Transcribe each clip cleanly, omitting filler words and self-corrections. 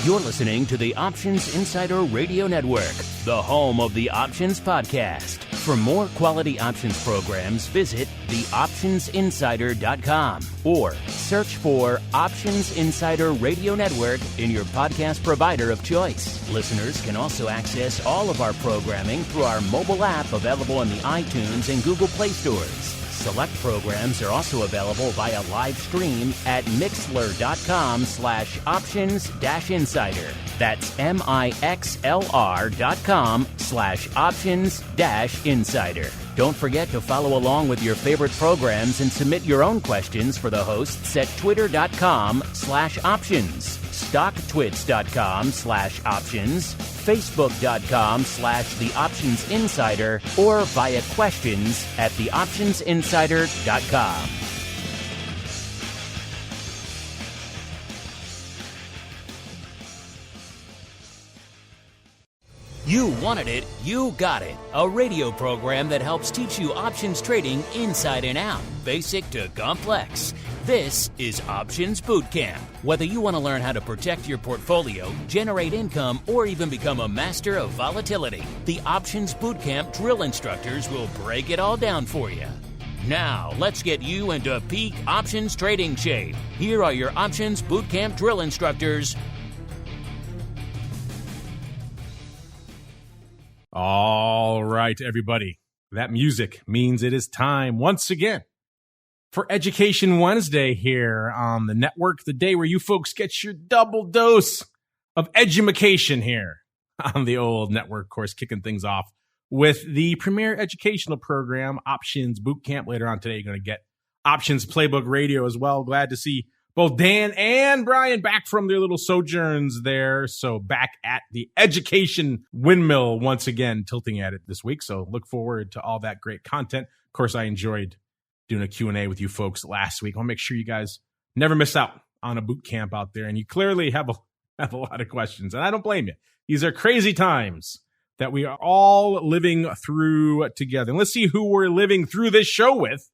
You're listening to the Options Insider Radio Network, the home of the Options Podcast. For more quality options programs, visit theoptionsinsider.com or search for Options Insider Radio Network in your podcast provider of choice. Listeners can also access all of our programming through our mobile app available in the iTunes and Google Play stores. Select programs are also available via live stream at mixlr.com/options-insider. That's mixlr.com/options-insider. Don't forget to follow along with your favorite programs and submit your own questions for the hosts at twitter.com/options, stocktwits.com/options, facebook.com/theoptionsinsider, or via questions at theoptionsinsider.com. You wanted it, you got it. A radio program that helps teach you options trading inside and out, basic to complex. This is Options Bootcamp. Whether you want to learn how to protect your portfolio, generate income, or even become a master of volatility, the Options Bootcamp drill instructors will break it all down for you. Now, let's get you into peak options trading shape. Here are your Options Bootcamp drill instructors. All right, everybody. That music means it is time once again for Education Wednesday here on the network, the day where you folks get your double dose of edumacation here on the old network. Of course, kicking things off with the premier educational program, Options Bootcamp. Later on today, you're going to get Options Playbook Radio as well. Glad to see both Dan and Brian back from their little sojourns there. So back at the education windmill once again, tilting at it this week. So look forward to all that great content. Of course, I enjoyed doing a Q&A with you folks last week. I want to make sure you guys never miss out on a boot camp out there. And you clearly have a lot of questions, and I don't blame you. These are crazy times that we are all living through together. And let's see who we're living through this show with.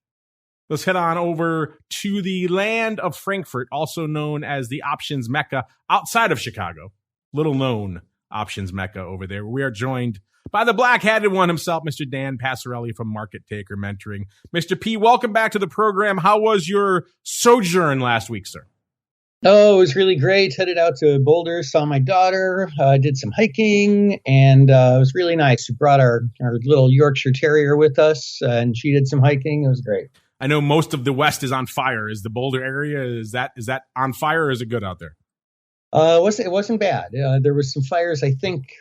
Let's head on over to the land of Frankfurt, also known as the Options Mecca outside of Chicago. Little known Options Mecca over there. We are joined by the black-hatted one himself, Mr. Dan Passarelli from Market Taker Mentoring. Mr. P, welcome back to the program. How was your sojourn last week, sir? Oh, it was really great. Headed out to Boulder, saw my daughter, did some hiking, and it was really nice. We brought our little Yorkshire Terrier with us, and she did some hiking. It was great. I know most of the West is on fire. Is the Boulder area, is that on fire, or is it good out there? It wasn't bad. There was some fires, I think,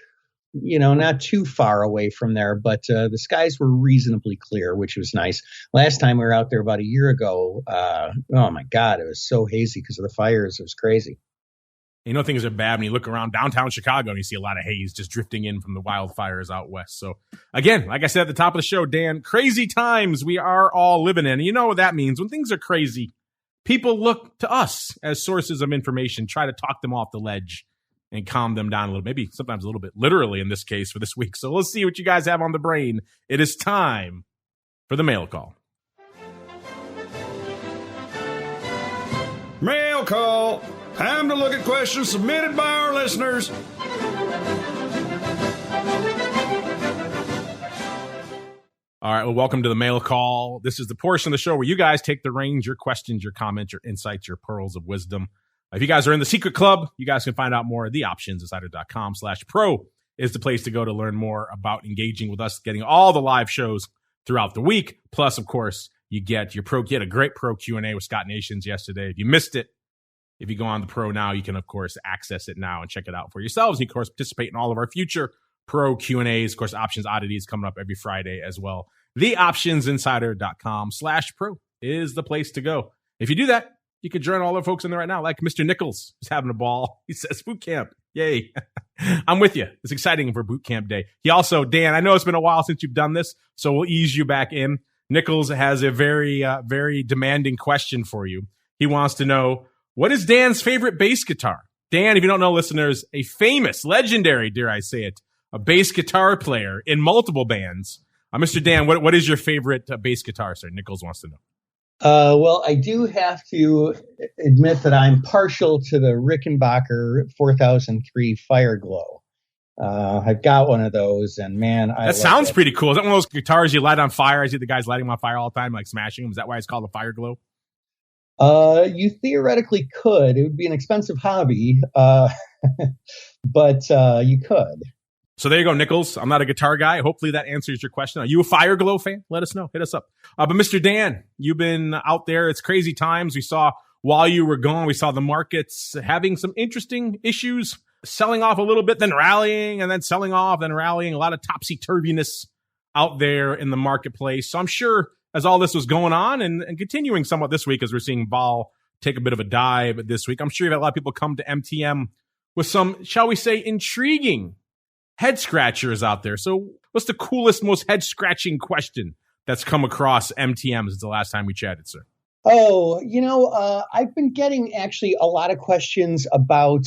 not too far away from there, but the skies were reasonably clear, which was nice. Last time we were out there about a year ago, oh my God, it was so hazy because of the fires. It was crazy. Things are bad when you look around downtown Chicago and you see a lot of haze just drifting in from the wildfires out west. So again, like I said at the top of the show, Dan, crazy times we are all living in. And you know what that means. When things are crazy, people look to us as sources of information, try to talk them off the ledge and calm them down a little, maybe sometimes a little bit literally in this case for this week. So let's see what you guys have on the brain. It is time for the mail call. Mail call. Time to look at questions submitted by our listeners. All right, well, welcome to the mail call. This is the portion of the show where you guys take the reins, your questions, your comments, your insights, your pearls of wisdom. If you guys are in the secret club, you guys can find out more at theoptionsinsider.com/pro is the place to go to learn more about engaging with us, getting all the live shows throughout the week. Plus, of course, you get a great pro Q&A with Scott Nations yesterday. If you missed it, if you go on the pro now, you can, of course, access it now and check it out for yourselves. You, of course, participate in all of our future pro Q&As. Of course, Options Oddities coming up every Friday as well. TheOptionsinsider.com/pro is the place to go. If you do that, you can join all the folks in there right now, like Mr. Nichols, who's having a ball. He says, boot camp. Yay. I'm with you. It's exciting for boot camp day. He also, Dan, I know it's been a while since you've done this, so we'll ease you back in. Nichols has a very, very demanding question for you. He wants to know, what is Dan's favorite bass guitar? Dan, if you don't know, listeners, a famous, legendary, dare I say it, a bass guitar player in multiple bands. Mr. Dan, what is your favorite bass guitar, sir? Nichols wants to know. Well, I do have to admit that I'm partial to the Rickenbacker 4003 Fire Glow. I've got one of those, and man, I That sounds pretty cool. Is that one of those guitars you light on fire? I see the guys lighting them on fire all the time, like smashing them. Is that why it's called a Fire Glow? You theoretically could. It would be an expensive hobby, but you could. So there you go, Nichols. I'm not a guitar guy. Hopefully that answers your question. Are you a Fire Glow fan? Let us know. Hit us up. But Mr. Dan, you've been out there. It's crazy times. We saw while you were gone, we saw the markets having some interesting issues, selling off a little bit, then rallying, and then selling off, then rallying. A lot of topsy-turviness out there in the marketplace. So I'm sure as all this was going on and continuing somewhat this week as we're seeing Vol take a bit of a dive this week, I'm sure you've had a lot of people come to MTM with some, shall we say, intriguing head scratchers out there. So what's the coolest, most head scratching question that's come across MTM since the last time we chatted, sir? Oh, I've been getting actually a lot of questions about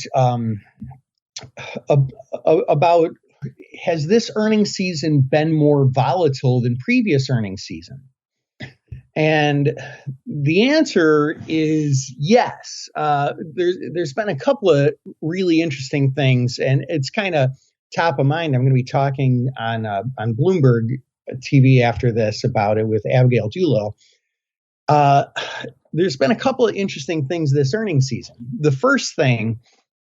has this earnings season been more volatile than previous earnings season? And the answer is yes. There's been a couple of really interesting things, and it's kind of top of mind. I'm going to be talking on Bloomberg TV after this about it with Abigail Dulo. There's been a couple of interesting things this earnings season. The first thing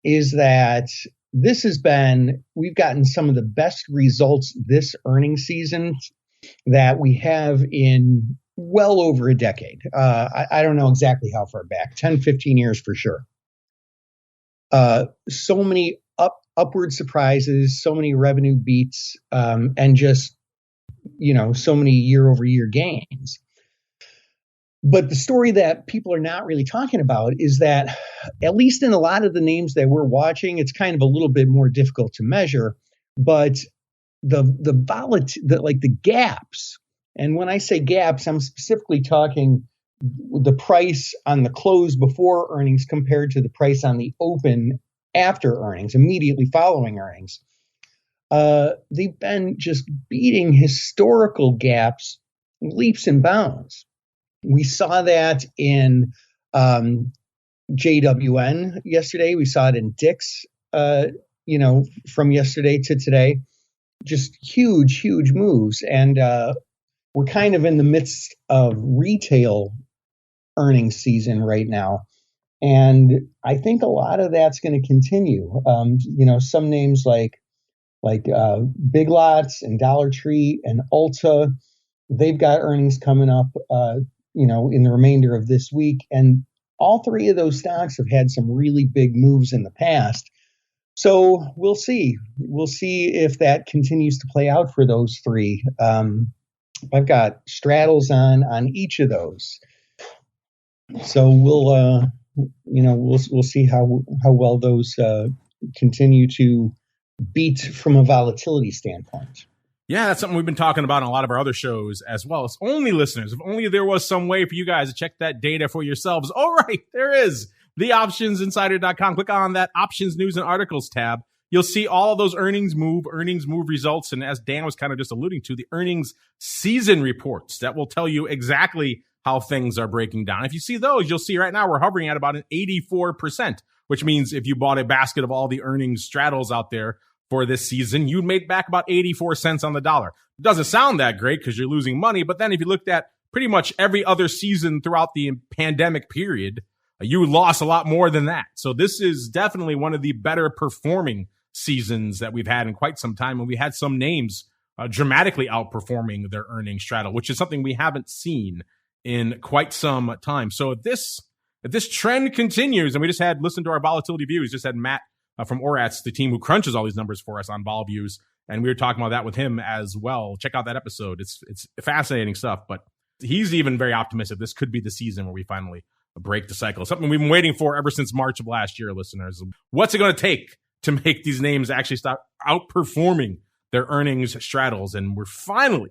is that we've gotten some of the best results this earnings season that we have in well over a decade. I don't know exactly how far back, 10, 15 years for sure. So many upward surprises, so many revenue beats, and just, so many year over year gains. But the story that people are not really talking about is that, at least in a lot of the names that we're watching, it's kind of a little bit more difficult to measure, but the gaps, and when I say gaps, I'm specifically talking the price on the close before earnings compared to the price on the open after earnings, immediately following earnings. They've been just beating historical gaps leaps and bounds. We saw that in JWN yesterday. We saw it in Dick's, from yesterday to today. Just huge, huge moves. And we're kind of in the midst of retail earnings season right now. And I think a lot of that's going to continue. Some names like Big Lots and Dollar Tree and Ulta, they've got earnings coming up, in the remainder of this week. And all three of those stocks have had some really big moves in the past. So we'll see. We'll see if that continues to play out for those three. I've got straddles on each of those. So we'll see how well those continue to beat from a volatility standpoint. Yeah, that's something we've been talking about on a lot of our other shows as well. It's only listeners. If only there was some way for you guys to check that data for yourselves. All right, there is. TheOptionsInsider.com. Click on that Options News and Articles tab. You'll see all of those earnings move results. And as Dan was kind of just alluding to, the earnings season reports that will tell you exactly how things are breaking down. If you see those, you'll see right now we're hovering at about an 84%, which means if you bought a basket of all the earnings straddles out there for this season, you'd make back about 84 cents on the dollar. It doesn't sound that great because you're losing money, but then if you looked at pretty much every other season throughout the pandemic period, you lost a lot more than that. So this is definitely one of the better performing seasons that we've had in quite some time, and we had some names dramatically outperforming their earnings straddle, which is something we haven't seen in quite some time. So if this trend continues, and we just listened to our volatility views, just had Matt from Oratz, the team who crunches all these numbers for us on Vol Views, and we were talking about that with him as well. Check out that episode. It's fascinating stuff, but he's even very optimistic this could be the season where we finally break the cycle. Something we've been waiting for ever since March of last year, listeners. What's it going to take to make these names actually stop outperforming their earnings straddles? And we're finally,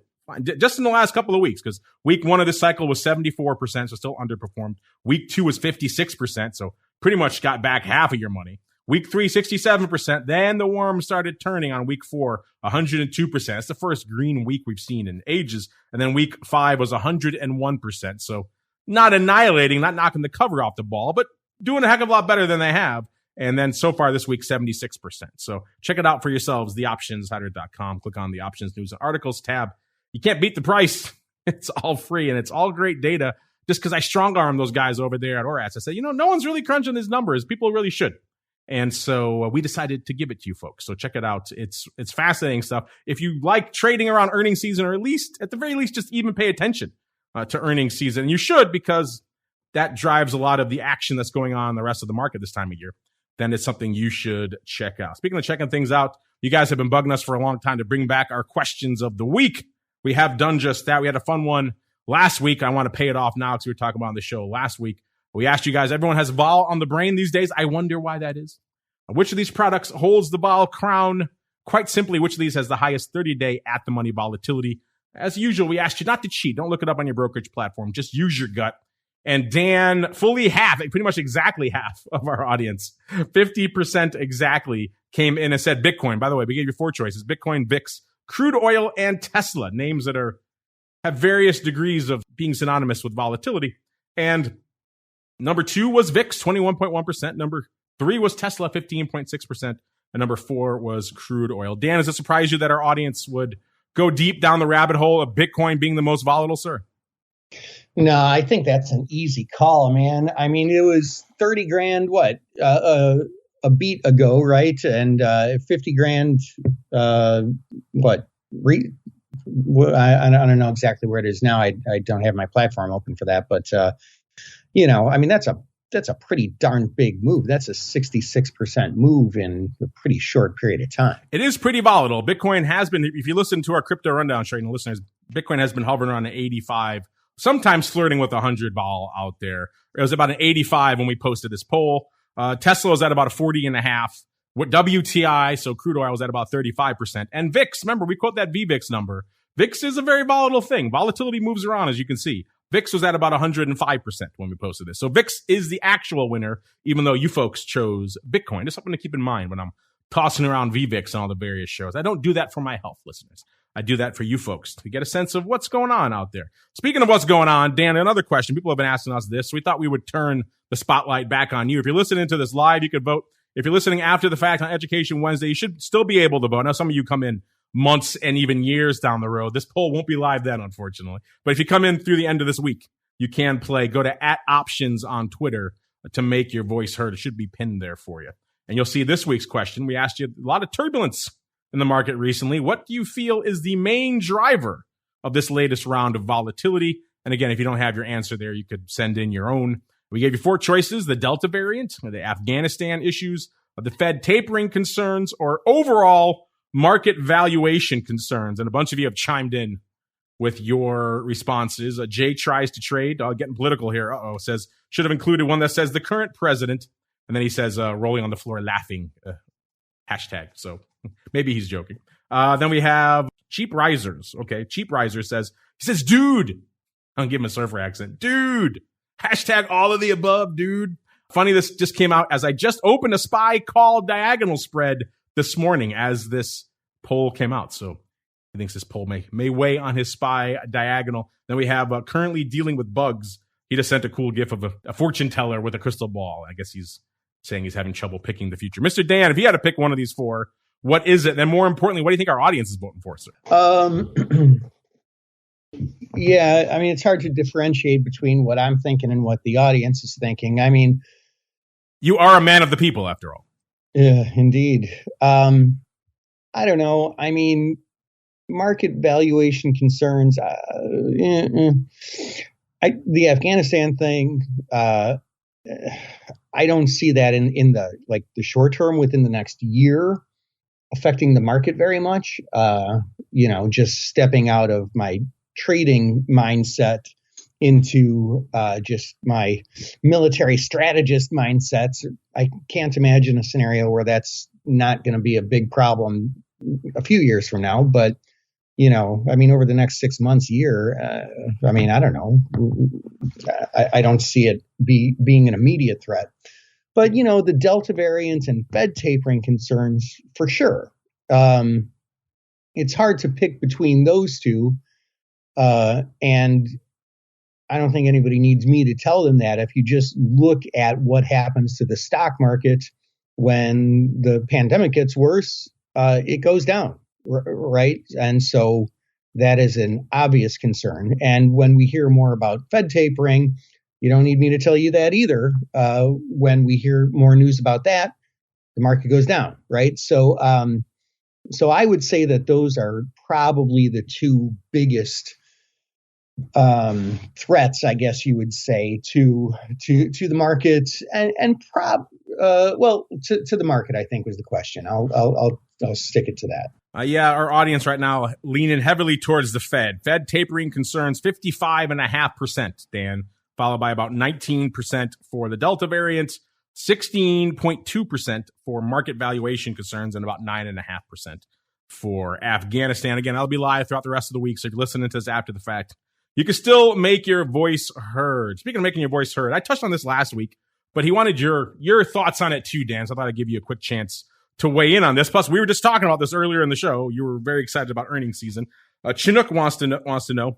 just in the last couple of weeks, because week one of this cycle was 74%, so still underperformed. Week two was 56%, so pretty much got back half of your money. Week 3, 67%. Then the worm started turning on week 4, 102%. That's the first green week we've seen in ages. And then week 5 was 101%. So not annihilating, not knocking the cover off the ball, but doing a heck of a lot better than they have. And then so far this week, 76%. So check it out for yourselves, theoptionsinsider.com. Click on the Options News and Articles tab. You can't beat the price. It's all free, and it's all great data. Just because I strong-arm those guys over there at ORATS, I said, no one's really crunching these numbers. People really should. And so we decided to give it to you folks. So check it out. It's fascinating stuff. If you like trading around earnings season, or at the very least, just even pay attention to earnings season, you should, because that drives a lot of the action that's going on in the rest of the market this time of year, then it's something you should check out. Speaking of checking things out, you guys have been bugging us for a long time to bring back our questions of the week. We have done just that. We had a fun one last week. I want to pay it off now because we were talking about on the show last week. We asked you guys, everyone has vol on the brain these days. I wonder why that is. Which of these products holds the vol crown? Quite simply, which of these has the highest 30-day at-the-money volatility? As usual, we asked you not to cheat. Don't look it up on your brokerage platform. Just use your gut. And Dan, fully half, pretty much exactly half of our audience, 50% exactly, came in and said Bitcoin. By the way, we gave you 4 choices: Bitcoin, VIX, crude oil, and Tesla. Names that have various degrees of being synonymous with volatility. And number 2 was VIX, 21.1%. Number 3 was Tesla, 15.6%. And number 4 was crude oil. Dan, does it surprise you that our audience would go deep down the rabbit hole of Bitcoin being the most volatile, sir? No, I think that's an easy call, man. I mean, it was 30 grand, a beat ago, right? And 50 grand, I don't know exactly where it is now. I don't have my platform open for that, but I mean, that's a pretty darn big move. That's a 66% move in a pretty short period of time. It is pretty volatile. Bitcoin has been, if you listen to our crypto rundown trading listeners, Bitcoin has been hovering around an 85, sometimes flirting with 100 vol out there. It was about an 85 when we posted this poll. Tesla was at about a 40.5. What WTI, so crude oil, was at about 35%. And VIX, remember, we quote that VVIX number. VIX is a very volatile thing. Volatility moves around, as you can see. VIX was at about 105% when we posted this. So VIX is the actual winner, even though you folks chose Bitcoin. Just something to keep in mind when I'm tossing around VVIX on all the various shows. I don't do that for my health, listeners. I do that for you folks to get a sense of what's going on out there. Speaking of what's going on, Dan, another question. People have been asking us this. So we thought we would turn the spotlight back on you. If you're listening to this live, you could vote. If you're listening after the fact on Education Wednesday, you should still be able to vote. Now, some of you come in months and even years down the road. This poll won't be live then, unfortunately. But if you come in through the end of this week, you can play. Go to @options on Twitter to make your voice heard. It should be pinned there for you. And you'll see this week's question. We asked you a lot of turbulence in the market recently. What do you feel is the main driver of this latest round of volatility? And again, if you don't have your answer there, you could send in your own. We gave you 4 choices: the Delta variant, the Afghanistan issues, the Fed tapering concerns, or overall market valuation concerns. And a bunch of you have chimed in with your responses. Jay tries to trade, getting political here. Says, should have included one that says the current president. And then he says, rolling on the floor laughing, hashtag. So maybe he's joking. Then we have Cheap Risers. Okay, Cheap Riser says, dude. I'll give him a surfer accent. Dude. Hashtag all of the above, dude. Funny, this just came out as I just opened a SPY call diagonal spread this morning as this poll came out. So he thinks this poll may weigh on his SPY diagonal. Then we have currently dealing with bugs. He just sent a cool gif of a fortune teller with a crystal ball. I guess he's saying he's having trouble picking the future. Mr. Dan, if you had to pick one of these 4, what is it? And more importantly, what do you think our audience is voting for, sir? Yeah, I mean, it's hard to differentiate between what I'm thinking and what the audience is thinking. I mean, you are a man of the people, after all. Yeah, indeed. I don't know. I mean, market valuation concerns. The Afghanistan thing. I don't see that in the short term within the next year affecting the market very much. Just stepping out of my trading mindset into just my military strategist mindsets. I can't imagine a scenario where that's not going to be a big problem a few years from now. But, over the next 6 months, year, I don't know. I don't see it being an immediate threat. But, the Delta variant and Fed tapering concerns, for sure. It's hard to pick between those two. And I don't think anybody needs me to tell them that. If you just look at what happens to the stock market when the pandemic gets worse, it goes down, right? And so that is an obvious concern. And when we hear more about Fed tapering, you don't need me to tell you that either. When we hear more news about that, the market goes down, right? So I would say that those are probably the two biggest threats, I guess you would say, to the market and to the market, I think was the question. I'll stick it to that. Our audience right now leaning heavily towards the Fed. Fed tapering concerns 55.5%, Dan, followed by about 19% for the Delta variant, 16.2% for market valuation concerns, and about 9.5% for Afghanistan. Again, I'll be live throughout the rest of the week, so if you're listening to this after the fact, you can still make your voice heard. Speaking of making your voice heard, I touched on this last week, but he wanted your thoughts on it too, Dan, so I thought I'd give you a quick chance to weigh in on this. Plus, we were just talking about this earlier in the show. You were very excited about earnings season. Chinook wants to know.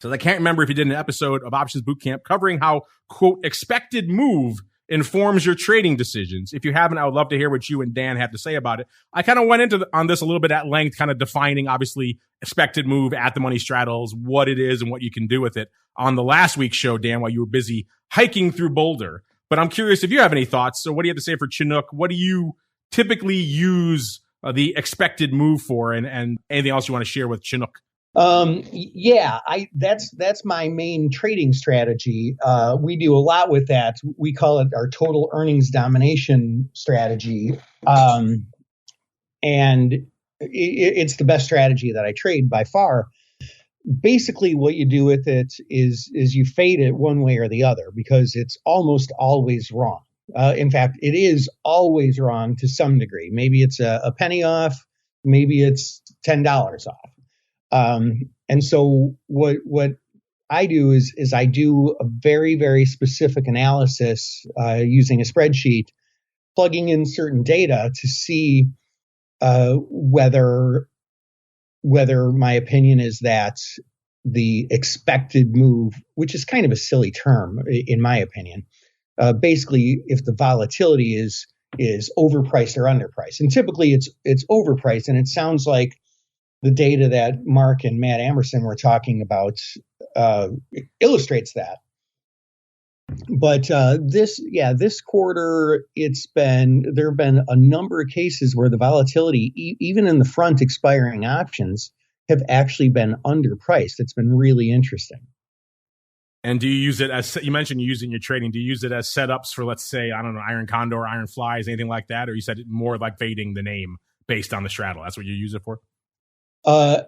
So I can't remember if you did an episode of Options Bootcamp covering how, quote, expected move informs your trading decisions. If you haven't, I would love to hear what you and Dan have to say about it. I kind of went into on this a little bit at length, kind of defining, obviously, expected move at the money straddles, what it is and what you can do with it on the last week's show, Dan, while you were busy hiking through Boulder. But I'm curious if you have any thoughts. So what do you have to say for Chinook? What do you typically use the expected move for, and anything else you want to share with Chinook? That's my main trading strategy. We do a lot with that. We call it our total earnings domination strategy. And it's the best strategy that I trade by far. Basically, what you do with it is you fade it one way or the other because it's almost always wrong. In fact, it is always wrong to some degree. Maybe it's a penny off. Maybe it's $10 off. And so what I do is I do a very, very specific analysis using a spreadsheet, plugging in certain data to see whether my opinion is that the expected move, which is kind of a silly term in my opinion, basically if the volatility is overpriced or underpriced. And typically it's overpriced, and it sounds like the data that Mark and Matt Amerson were talking about illustrates that. But this quarter, there have been a number of cases where the volatility, even in the front expiring options, have actually been underpriced. It's been really interesting. And do you use it as, you mentioned you use it in your trading, do you use it as setups for, let's say, I don't know, Iron Condor, Iron Flies, anything like that? Or you said it more like fading the name based on the straddle? That's what you use it for? I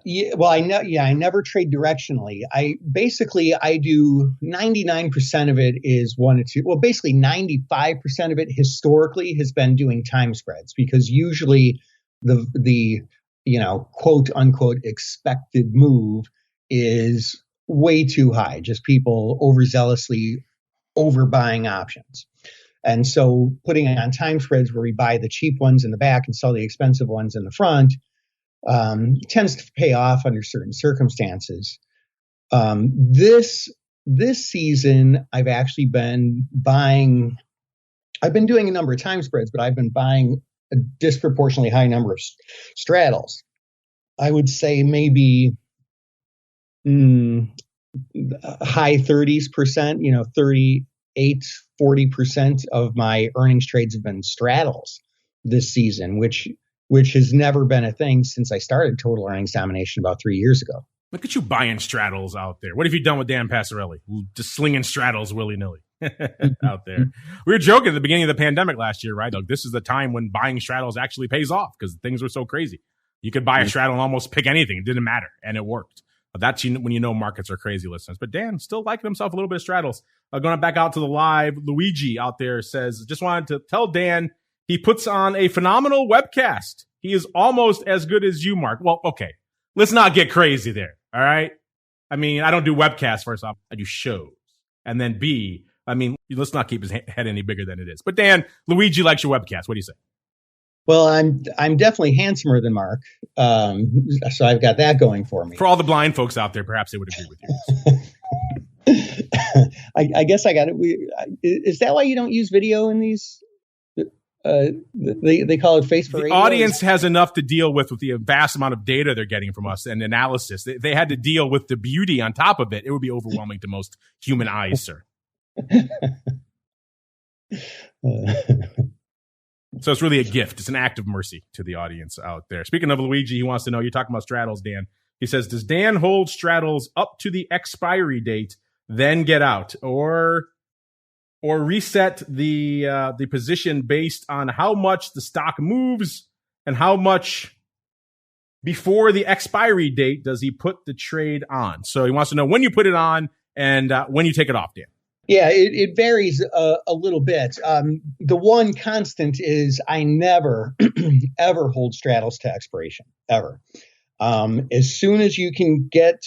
never trade directionally. I do 99% of it is 1 to 2. Well, basically 95% of it historically has been doing time spreads, because usually the quote unquote expected move is way too high. Just people overzealously overbuying options. And so putting it on time spreads where we buy the cheap ones in the back and sell the expensive ones in the front tends to pay off under certain circumstances. This season, I've actually been buying. I've been doing a number of time spreads, but I've been buying a disproportionately high number of straddles. I would say maybe high 30s%, 38, 40% of my earnings trades have been straddles this season, which has never been a thing since I started Total Earnings Domination about 3 years ago. Look at you buying straddles out there. What have you done with Dan Passarelli? Just slinging straddles willy-nilly out there. We were joking at the beginning of the pandemic last year, right? Like, this is the time when buying straddles actually pays off because things were so crazy. You could buy a straddle and almost pick anything. It didn't matter, and it worked. But that's when you know markets are crazy, listeners. But Dan still liking himself a little bit of straddles. Going back out to the live, Luigi out there says, just wanted to tell Dan he puts on a phenomenal webcast. He is almost as good as you, Mark. Well, okay. Let's not get crazy there, all right? I mean, I don't do webcasts, first off. I do shows. And then B, I mean, let's not keep his head any bigger than it is. But Dan, Luigi likes your webcast. What do you say? Well, I'm definitely handsomer than Mark, so I've got that going for me. For all the blind folks out there, perhaps they would agree with you. I guess I got it. Is that why you don't use video in these? They call it face for radio. The audience has enough to deal with the vast amount of data they're getting from us and analysis. They had to deal with the beauty on top of it. It would be overwhelming to most human eyes, sir. So it's really a gift. It's an act of mercy to the audience out there. Speaking of Luigi, he wants to know, you're talking about straddles, Dan. He says, does Dan hold straddles up to the expiry date, then get out, or reset the position based on how much the stock moves and how much before the expiry date does he put the trade on? So he wants to know when you put it on and when you take it off, Dan. Yeah, it varies a little bit. The one constant is I never, ever hold straddles to expiration, ever. As soon as you can get,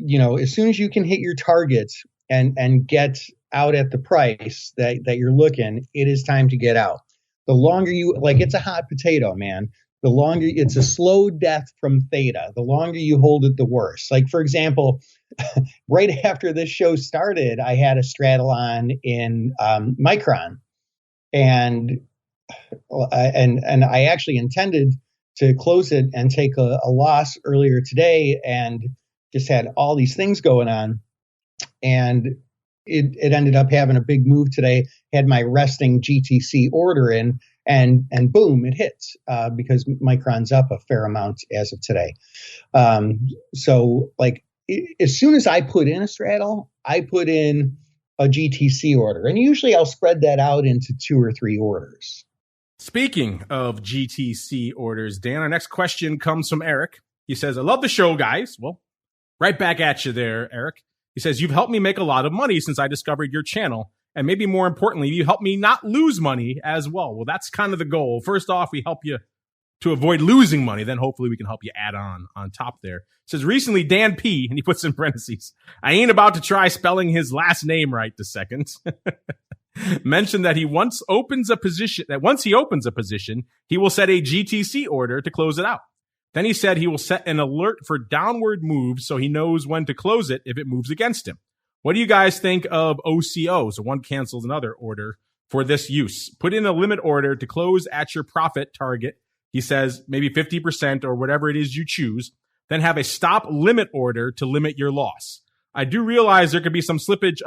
as soon as you can hit your targets and get out at the price that you're looking, it is time to get out. The longer it's a hot potato, man. The longer, it's a slow death from theta. The longer you hold it, the worse. Like, for example, right after this show started, I had a straddle on in Micron, and I actually intended to close it and take a loss earlier today, and just had all these things going on, and it ended up having a big move today. Had my resting GTC order in, and boom, it hits because Micron's up a fair amount as of today. So like, as soon as I put in a straddle, I put in a GTC order, and usually I'll spread that out into 2 or 3 orders. Speaking of GTC orders, Dan, our next question comes from Eric. He says, I love the show, guys. Well, right back at you there, Eric. He says, you've helped me make a lot of money since I discovered your channel. And maybe more importantly, you helped me not lose money as well. Well, that's kind of the goal. First off, we help you to avoid losing money. Then hopefully we can help you add on top there. It says, recently, Dan P., and he puts in parentheses, I ain't about to try spelling his last name right this second, mentioned that once he opens a position, he will set a GTC order to close it out. Then he said he will set an alert for downward moves so he knows when to close it if it moves against him. What do you guys think of OCO? So one cancels another order for this use. Put in a limit order to close at your profit target. He says maybe 50% or whatever it is you choose. Then have a stop limit order to limit your loss. I do realize there could be some slippage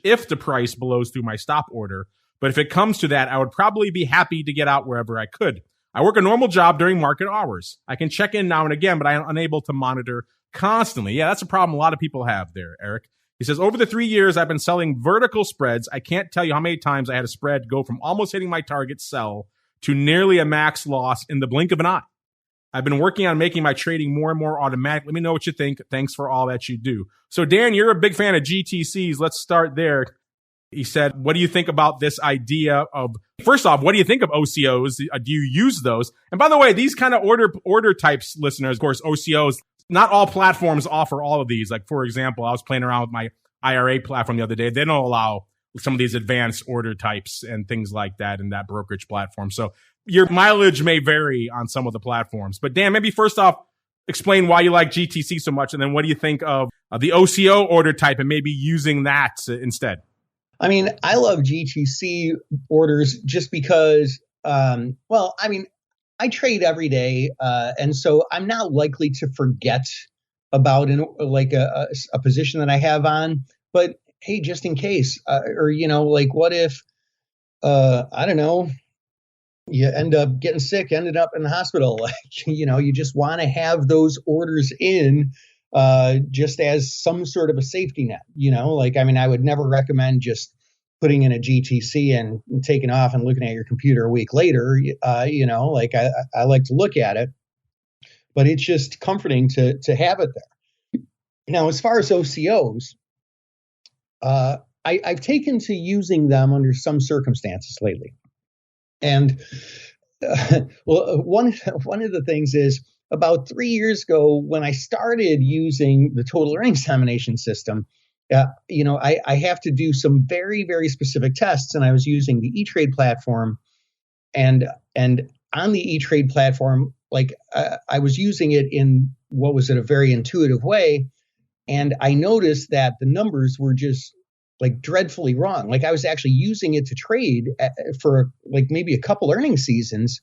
if the price blows through my stop order. But if it comes to that, I would probably be happy to get out wherever I could. I work a normal job during market hours. I can check in now and again, but I am unable to monitor constantly. Yeah, that's a problem a lot of people have there, Eric. He says, over the 3 years I've been selling vertical spreads, I can't tell you how many times I had a spread go from almost hitting my target sell to nearly a max loss in the blink of an eye. I've been working on making my trading more and more automatic. Let me know what you think. Thanks for all that you do. So, Dan, you're a big fan of GTCs. Let's start there. He said, what do you think about this idea of, first off, what do you think of OCOs? Do you use those? And by the way, these kind of order types, listeners, of course, OCOs, not all platforms offer all of these. Like, for example, I was playing around with my IRA platform the other day. They don't allow some of these advanced order types and things like that in that brokerage platform. So your mileage may vary on some of the platforms. But Dan, maybe first off, explain why you like GTC so much. And then what do you think of the OCO order type and maybe using that instead? I mean, I love GTC orders just because, I trade every day. And so I'm not likely to forget about a position that I have on. But hey, just in case, what if, I don't know, you end up getting sick, ended up in the hospital, you just want to have those orders in just as some sort of a safety net, I would never recommend just putting in a GTC and taking off and looking at your computer a week later. I like to look at it, but it's just comforting to have it there. Now, as far as OCOs, I've taken to using them under some circumstances lately. And one of the things is about 3 years ago when I started using the total earnings domination system, I have to do some very, very specific tests, and I was using the E-Trade platform, and on the E-Trade platform, I was using it in a very intuitive way, And I noticed that the numbers were just like dreadfully wrong. Like I was actually using it to trade for like maybe a couple earnings seasons.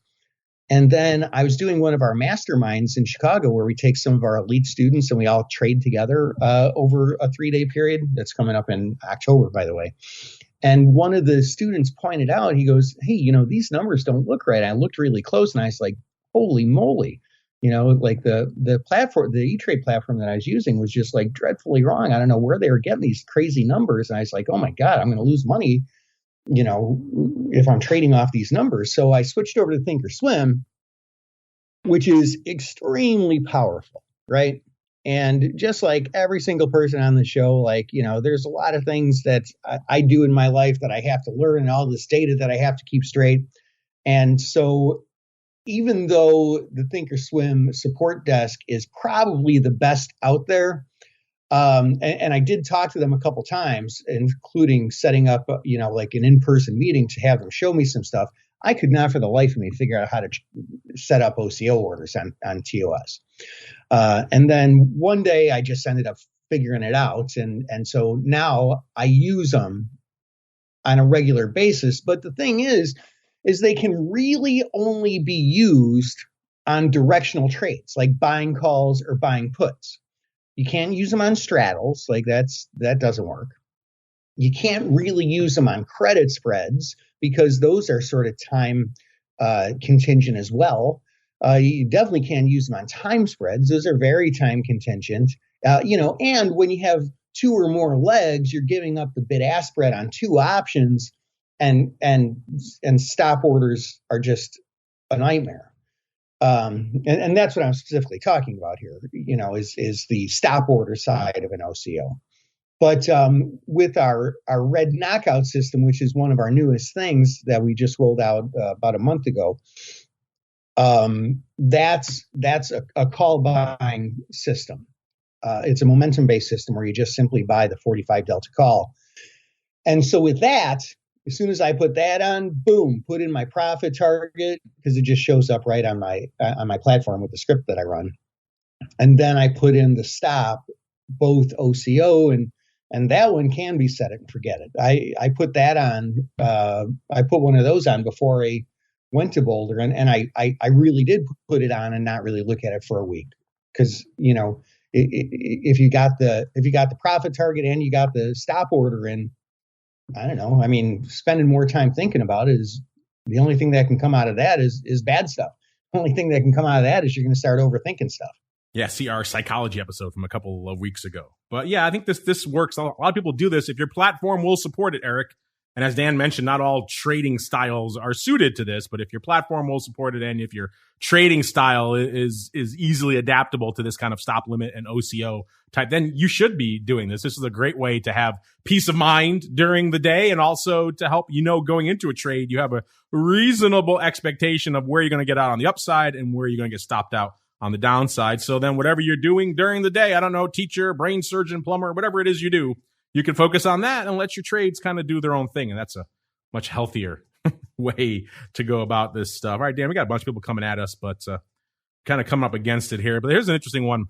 And then I was doing one of our masterminds in Chicago where we take some of our elite students and we all trade together over a 3-day period. That's coming up in October, by the way. And one of the students pointed out, he goes, hey, these numbers don't look right. I looked really close and I was like, holy moly. Like the platform, the E-Trade platform that I was using was just like dreadfully wrong. I don't know where they were getting these crazy numbers. And I was like, oh my God, I'm going to lose money, if I'm trading off these numbers. So I switched over to Thinkorswim, which is extremely powerful, right? And just like every single person on the show, like, there's a lot of things that I do in my life that I have to learn and all this data that I have to keep straight. And so even though the Thinkorswim support desk is probably the best out there, and I did talk to them a couple times, including setting up, like an in-person meeting to have them show me some stuff. I could not for the life of me figure out how to set up OCO orders on TOS. And then one day I just ended up figuring it out. And so now I use them on a regular basis. But the thing is they can really only be used on directional trades, like buying calls or buying puts. You can't use them on straddles, like that doesn't work. You can't really use them on credit spreads because those are sort of time contingent as well. You definitely can't use them on time spreads. Those are very time contingent. And when you have 2 or more legs, you're giving up the bid-ask spread on 2 options, and stop orders are just a nightmare. And that's what I'm specifically talking about here, is the stop order side of an OCO. But with our red knockout system, which is one of our newest things that we just rolled out about a month ago, that's a call buying system. It's a momentum-based system where you just simply buy the 45 delta call. And so with that, as soon as I put that on, boom, put in my profit target, because it just shows up right on my platform with the script that I run. And then I put in the stop, both OCO and that one can be set it and forget it. I put that on. I put one of those on before I went to Boulder, and I really did put it on and not really look at it for a week, because if you got the profit target and you got the stop order in, I don't know. I mean, spending more time thinking about it is the only thing that can come out of that is bad stuff. The only thing that can come out of that is you're going to start overthinking stuff. Yeah, see our psychology episode from a couple of weeks ago. But yeah, I think this works. A lot of people do this. If your platform will support it, Eric, and as Dan mentioned, not all trading styles are suited to this, but if your platform will support it and if your trading style is easily adaptable to this kind of stop limit and OCO type, then you should be doing this. This is a great way to have peace of mind during the day, and also to help going into a trade, you have a reasonable expectation of where you're going to get out on the upside and where you're going to get stopped out on the downside. So then whatever you're doing during the day, I don't know, teacher, brain surgeon, plumber, whatever it is you do, you can focus on that and let your trades kind of do their own thing. And that's a much healthier way to go about this stuff. All right, Dan, we got a bunch of people coming at us, but kind of coming up against it here. But here's an interesting one.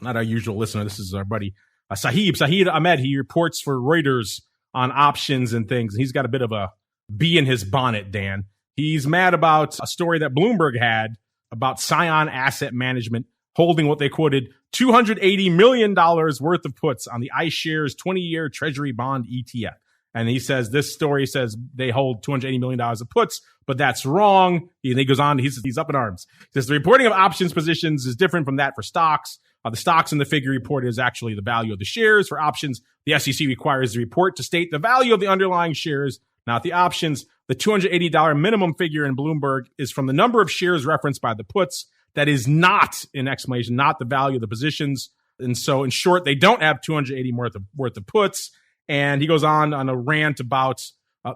Not our usual listener. This is our buddy Sahid Ahmed. He reports for Reuters on options and things. And he's got a bit of a bee in his bonnet, Dan. He's mad about a story that Bloomberg had about Scion Asset Management holding what they quoted $280 million worth of puts on the iShares 20-year Treasury bond ETF. And he says, this story says they hold $280 million of puts, but that's wrong. He goes on, he's up in arms. He says the reporting of options positions is different from that for stocks. The stocks in the figure report is actually the value of the shares. For options, the SEC requires the report to state the value of the underlying shares, not the options. The $280 minimum figure in Bloomberg is from the number of shares referenced by the puts. That is not, in exclamation, not the value of the positions. And so, in short, they don't have $280 worth of puts. And he goes on a rant about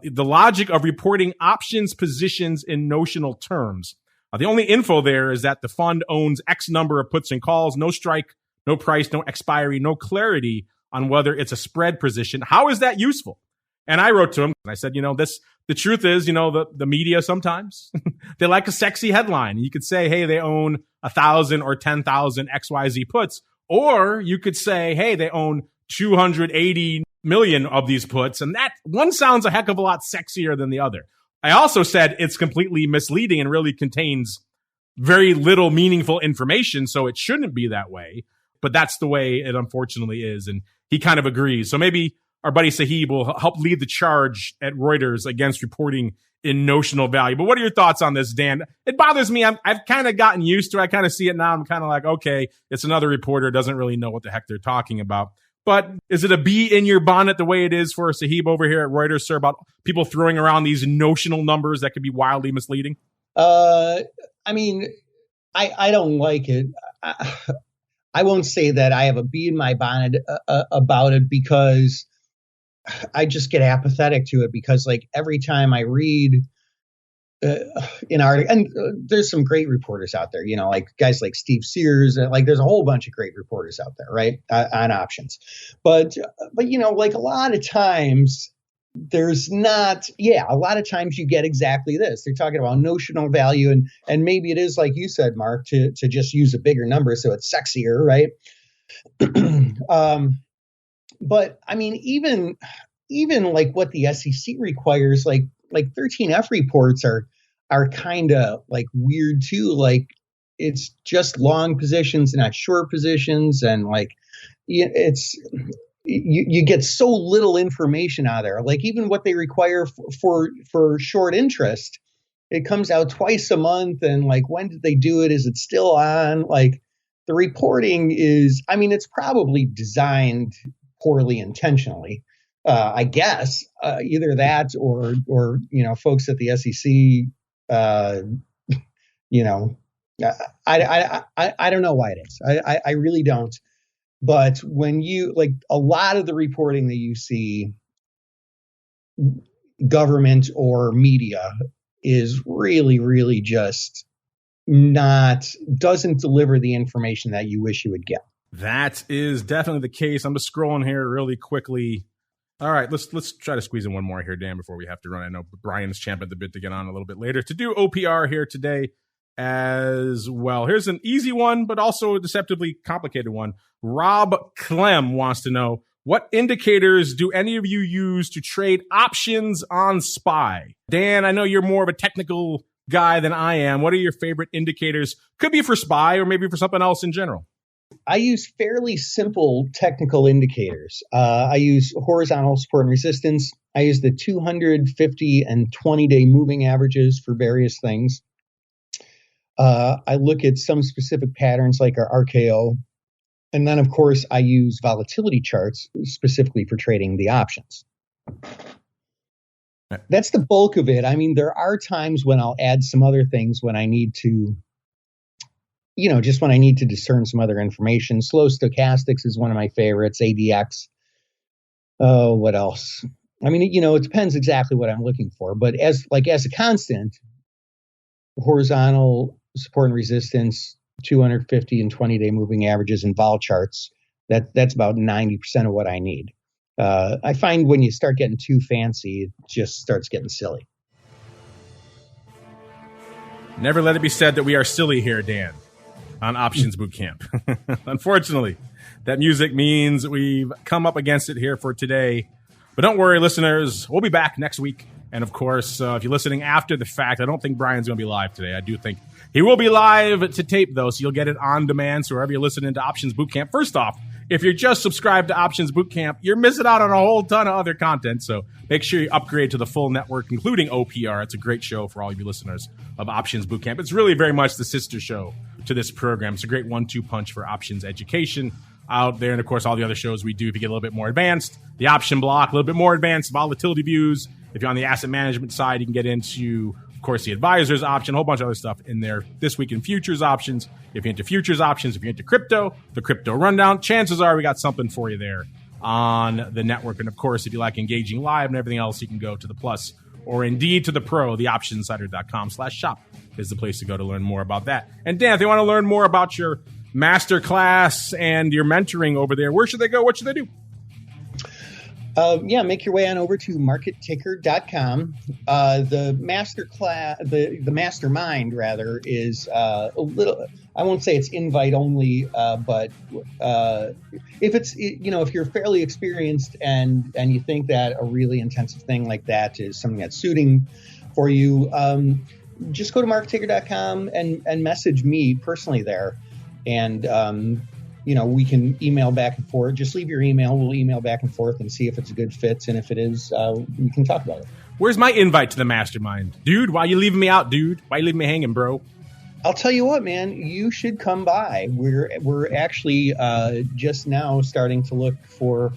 the logic of reporting options positions in notional terms. The only info there is that the fund owns X number of puts and calls, no strike, no price, no expiry, no clarity on whether it's a spread position. How is that useful? And I wrote to him, and I said, the truth is, the media sometimes, they like a sexy headline. You could say, hey, they own 1,000 or 10,000 XYZ puts, Or you could say, hey, they own 280 million of these puts, and that one sounds a heck of a lot sexier than the other. I also said it's completely misleading and really contains very little meaningful information, so it shouldn't be that way. But that's the way it unfortunately is, and he kind of agrees. So maybe our buddy Sahib will help lead the charge at Reuters against reporting in notional value. But what are your thoughts on this, Dan? It bothers me. I've kind of gotten used to it. I kind of see it now. I'm kind of like, okay, it's another reporter, doesn't really know what the heck they're talking about. But is it a bee in your bonnet the way it is for Sahib over here at Reuters, sir, about people throwing around these notional numbers that could be wildly misleading? I mean, I don't like it. I won't say that I have a bee in my bonnet about it, because I just get apathetic to it, because like every time I read an article, and there's some great reporters out there, like guys like Steve Sears, like there's a whole bunch of great reporters out there, right, on options. But like a lot of times there's not, a lot of times you get exactly this. They're talking about notional value, and maybe it is like you said, Mark, to just use a bigger number so it's sexier, right? But I mean, even like what the SEC requires, like 13F reports are kind of like weird too. Like it's just long positions, not short positions, and like it's you get so little information out of there. Like even what they require for short interest, it comes out twice a month, and like when did they do it? Is it still on? Like the reporting is, I mean, it's probably designed poorly intentionally, I guess, either that or folks at the SEC, I don't know why it is. I really don't. But when you like a lot of the reporting that you see, government or media is really, really just doesn't deliver the information that you wish you would get. That is definitely the case. I'm just scrolling here really quickly. All right, let's try to squeeze in one more here, Dan, before we have to run. I know Brian's champing at the bit to get on a little bit later to do OPR here today as well. Here's an easy one, but also a deceptively complicated one. Rob Clem wants to know, what indicators do any of you use to trade options on SPY? Dan, I know you're more of a technical guy than I am. What are your favorite indicators? Could be for SPY or maybe for something else in general. I use fairly simple technical indicators. I use horizontal support and resistance. I use the 250 and 20-day moving averages for various things. I look at some specific patterns like our RKO. And then, of course, I use volatility charts specifically for trading the options. That's the bulk of it. I mean, there are times when I'll add some other things when I need to, just when I need to discern some other information. Slow stochastics is one of my favorites, ADX. Oh, what else? I mean, it depends exactly what I'm looking for. But as a constant, horizontal support and resistance, 250 and 20-day moving averages and vol charts, that's about 90% of what I need. I find when you start getting too fancy, it just starts getting silly. Never let it be said that we are silly here, Dan, on Options Bootcamp. Unfortunately, that music means we've come up against it here for today. But don't worry, listeners. We'll be back next week. And, of course, if you're listening after the fact, I don't think Brian's going to be live today. I do think he will be live to tape, though, so you'll get it on demand. So wherever you're listening to Options Bootcamp, first off, if you're just subscribed to Options Bootcamp, you're missing out on a whole ton of other content. So make sure you upgrade to the full network, including OPR. It's a great show for all of you listeners of Options Bootcamp. It's really very much the sister show to this program. It's a great 1-2 punch for options education out there. And, of course, all the other shows we do, if you get a little bit more advanced, the option block, a little bit more advanced, volatility views. If you're on the asset management side, you can get into, of course, the advisor's option, a whole bunch of other stuff in there. This week in futures options. If you're into futures options, if you're into crypto, the crypto rundown, chances are we got something for you there on the network. And, of course, if you like engaging live and everything else, you can go to the plus or indeed to the pro, theoptionsinsider.com/shop is the place to go to learn more about that. And, Dan, if they want to learn more about your masterclass and your mentoring over there, where should they go? What should they do? Make your way on over to markettaker.com. The mastermind rather is a little, I won't say it's invite only, but if it's, if you're fairly experienced and you think that a really intensive thing like that is something that's suiting for you, just go to markettaker.com and message me personally there. And, we can email back and forth. Just leave your email. We'll email back and forth and see if it's a good fit. And if it is, we can talk about it. Where's my invite to the mastermind? Dude, why you leaving me out, dude? Why you leaving me hanging, bro? I'll tell you what, man, you should come by. We're actually just now starting to look for,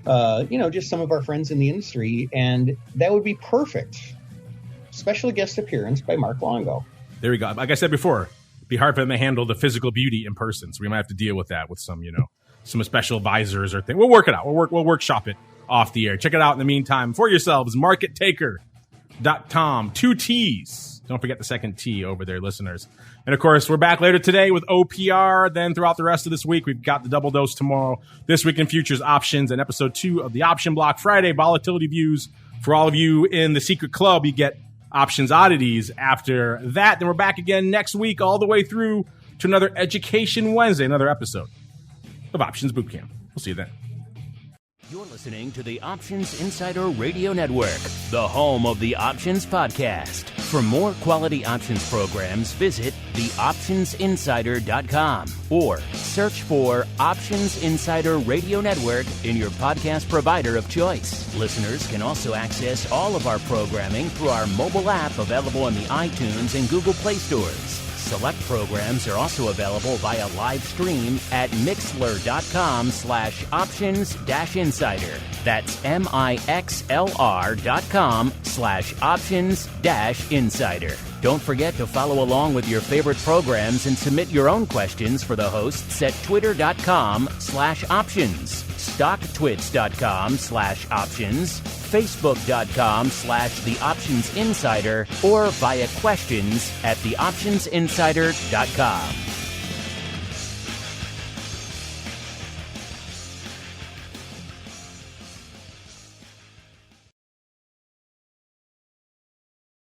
just some of our friends in the industry. And that would be perfect. Special guest appearance by Mark Longo. There we go. Like I said before, be hard for them to handle the physical beauty in person, so we might have to deal with that with some, some special advisors or thing. We'll work it out. We'll workshop it off the air. Check it out in the meantime for yourselves. MarketTaker.com. 2 T's. Don't forget the second T over there, listeners. And of course, we're back later today with OPR. Then throughout the rest of this week, we've got the double dose tomorrow. This week in futures options and episode 2 of the Option Block Friday volatility views. For all of you in the secret club, you get Options Oddities after that. Then we're back again next week all the way through to another Education Wednesday, another episode of Options Bootcamp. We'll see you then. You're listening to the Options Insider Radio Network, the home of the Options Podcast. For more quality options programs, visit theoptionsinsider.com or search for Options Insider Radio Network in your podcast provider of choice. Listeners can also access all of our programming through our mobile app available in the iTunes and Google Play stores. Select programs are also available via live stream at mixlr.com/options-insider. That's mixlr.com/options-insider. Don't forget to follow along with your favorite programs and submit your own questions for the hosts at twitter.com/options, stocktwits.com/options, facebook.com/theoptionsinsider, or via questions at theoptionsinsider.com.